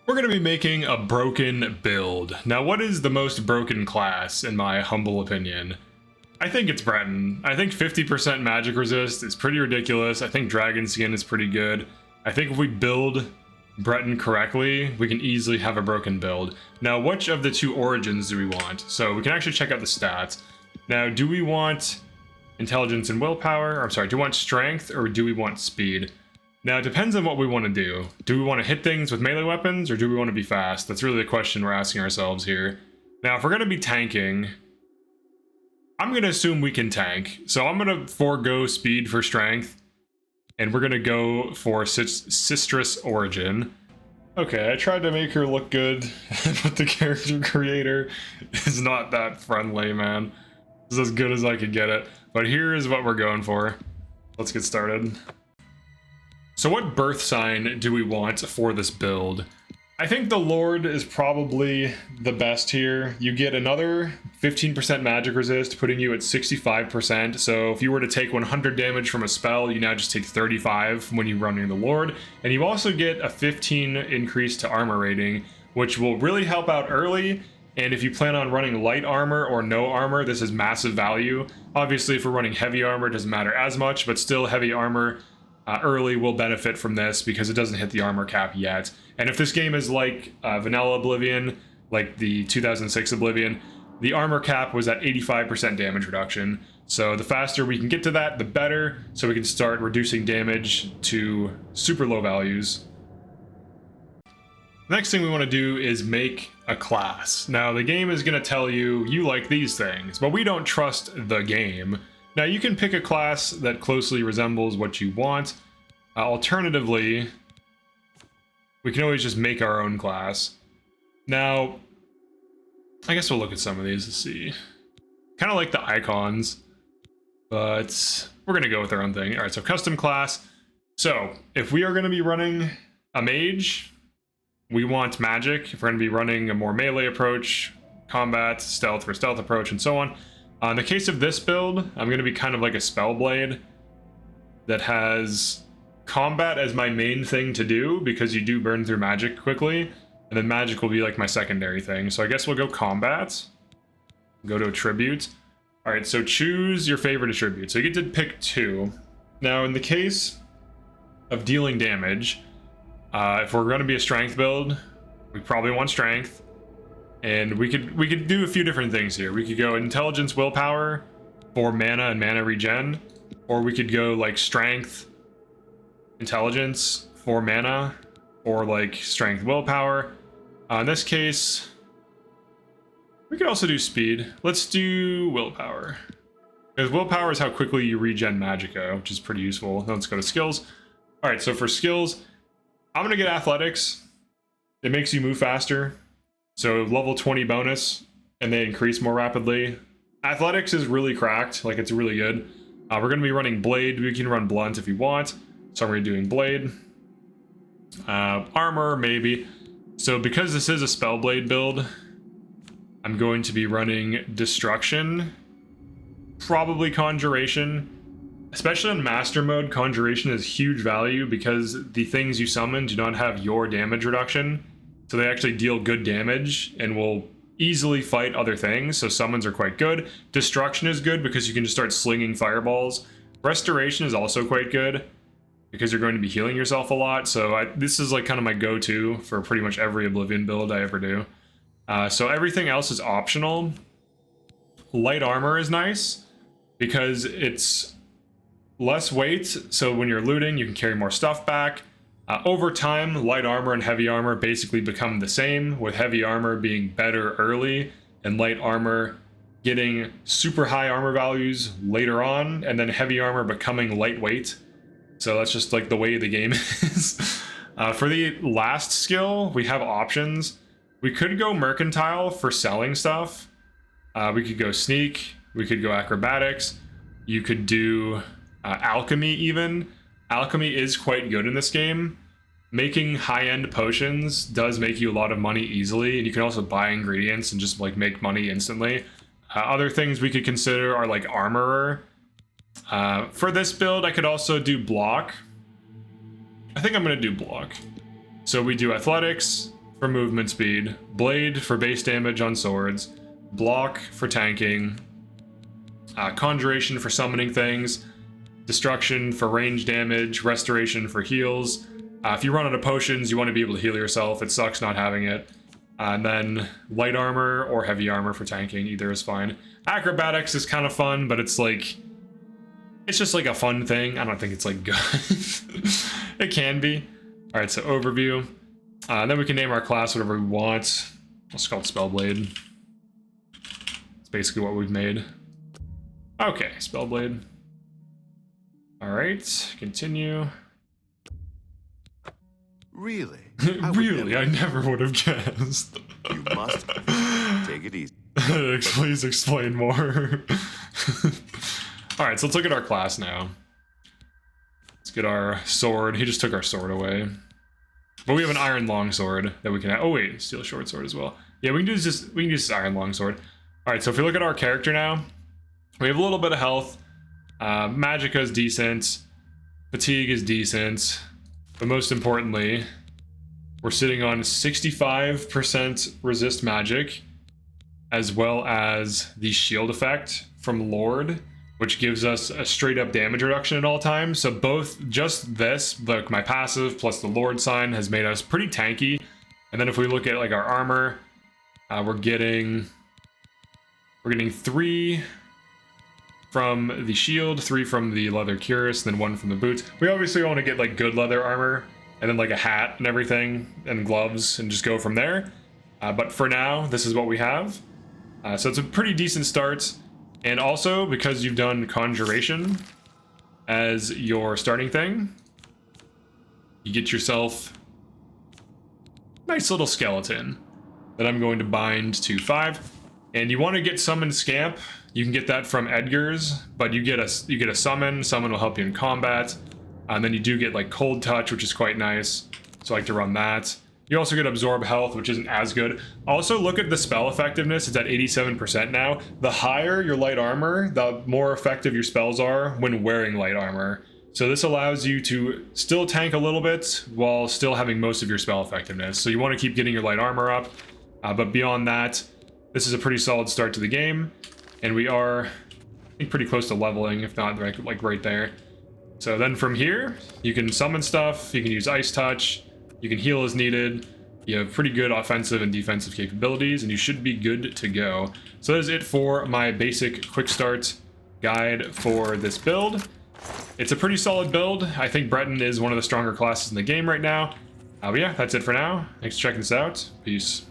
We're going to be making a broken build. Now, what is the most broken class, in my humble opinion? I think it's Breton. I think 50% magic resist is pretty ridiculous. I think Dragon Skin is pretty good. I think if we build Breton correctly, we can easily have a broken build. Now, which of the two origins do we want? So we can actually check out the stats. Now, do we want intelligence and willpower? I'm sorry, do we want strength or do we want speed? Now, it depends on what we want to do. Do we want to hit things with melee weapons, or do we want to be fast? That's really the question we're asking ourselves here. Now, if we're going to be tanking, I'm going to assume we can tank. So I'm going to forego speed for strength, and we're going to go for Sistress Origin. Okay, I tried to make her look good, but the character creator is not that friendly, man. It's as good as I could get it. But here is what we're going for. Let's get started. So what birth sign do we want for this build? I think the Lord is probably the best here. You get another 15% magic resist, putting you at 65%. So if you were to take 100 damage from a spell, you now just take 35 when you're running the Lord. And you also get a 15 increase to armor rating, which will really help out early. And if you plan on running light armor or no armor, this is massive value. Obviously, if we're running heavy armor, it doesn't matter as much, but still heavy armor early will benefit from this because it doesn't hit the armor cap yet. And if this game is like vanilla Oblivion, like the 2006 Oblivion, the armor cap was at 85% damage reduction. So the faster we can get to that, the better, so we can start reducing damage to super low values. The next thing we want to do is make a class. Now, the game is going to tell you, you like these things, but we don't trust the game. Now, you can pick a class that closely resembles what you want. Alternatively, we can always just make our own class. Now, I guess we'll look at some of these to see. Kind of like the icons, but we're going to go with our own thing. All right, so custom class. So if we are going to be running a mage, we want magic. If we're going to be running a more melee approach, combat, stealth for stealth approach, and so on. In the case of this build, I'm going to be kind of like a Spellblade that has combat as my main thing to do because you do burn through magic quickly, and then magic will be like my secondary thing. So I guess we'll go combat, go to attribute. All right, so choose your favorite attribute. So you get to pick two. Now, in the case of dealing damage, if we're going to be a strength build, we probably want strength. And we could do a few different things here. We could go intelligence, willpower for mana and mana regen, or we could go like strength, intelligence for mana, or like strength, willpower. In this case, we could also do speed. Let's do willpower, because willpower is how quickly you regen magicka, which is pretty useful. Now let's go to skills. All right, so for skills, I'm gonna get athletics. It makes you move faster. So level 20 bonus, and they increase more rapidly. Athletics is really cracked, like it's really good. We're going to be running blade. We can run blunt if you want. So we're doing blade. Armor, maybe. So because this is a Spellblade build, I'm going to be running destruction, probably conjuration. Especially in master mode, conjuration is huge value because the things you summon do not have your damage reduction. So they actually deal good damage and will easily fight other things. So summons are quite good. Destruction is good because you can just start slinging fireballs. Restoration is also quite good because you're going to be healing yourself a lot. So this is like kind of my go-to for pretty much every Oblivion build I ever do. So everything else is optional. Light armor is nice because it's less weight. So when you're looting, you can carry more stuff back. Over time, light armor and heavy armor basically become the same, with heavy armor being better early and light armor getting super high armor values later on, and then heavy armor becoming lightweight. So that's just like the way the game is. For the last skill, we have options. We could go mercantile for selling stuff. We could go sneak. We could go acrobatics. You could do alchemy even. Alchemy is quite good in this game. Making high-end potions does make you a lot of money easily, and you can also buy ingredients and just like make money instantly. Other things we could consider are like armorer. For this build, I could also do block. I think I'm going to do block. So we do athletics for movement speed, blade for base damage on swords, block for tanking, conjuration for summoning things, destruction for range damage, restoration for heals. If you run out of potions, you want to be able to heal yourself. It sucks not having it. And then light armor or heavy armor for tanking, either is fine. Acrobatics is kind of fun, but it's like, it's just like a fun thing. I don't think it's like good. It can be. All right, so overview. Then we can name our class whatever we want. Let's call it Spellblade. It's basically what we've made. Okay, Spellblade. All right, continue. Really? Really, I never would have guessed. You must take it easy. Please explain more. All right, so let's look at our class now. Let's get our sword. He just took our sword away. But we have an iron longsword that we can. Oh wait, steel short sword as well. Yeah, we can use this iron longsword. All right, so if we look at our character now, we have a little bit of health. Magicka is decent. Fatigue is decent. But most importantly, we're sitting on 65% resist magic, as well as the shield effect from Lord, which gives us a straight up damage reduction at all times. So both just this, like my passive plus the Lord sign, has made us pretty tanky. And then if we look at like our armor, we're getting 3 from the shield, 3 from the leather cuirass, and then 1 from the boots. We obviously want to get like good leather armor, and then like a hat and everything, and gloves, and just go from there. But for now, this is what we have. So it's a pretty decent start. And also, because you've done Conjuration as your starting thing, you get yourself a nice little skeleton that I'm going to bind to 5. And you want to get Summon Scamp. You can get that from Edgar's, but you get a summon. Summon will help you in combat. And then you do get like Cold Touch, which is quite nice. So I like to run that. You also get Absorb Health, which isn't as good. Also, look at the spell effectiveness. It's at 87% now. The higher your light armor, the more effective your spells are when wearing light armor. So this allows you to still tank a little bit while still having most of your spell effectiveness. So you want to keep getting your light armor up. But beyond that, this is a pretty solid start to the game. And we are, I think, pretty close to leveling, if not like right there. So then from here, you can summon stuff. You can use Ice Touch. You can heal as needed. You have pretty good offensive and defensive capabilities, and you should be good to go. So that is it for my basic quick start guide for this build. It's a pretty solid build. I think Breton is one of the stronger classes in the game right now. But yeah, that's it for now. Thanks for checking this out. Peace.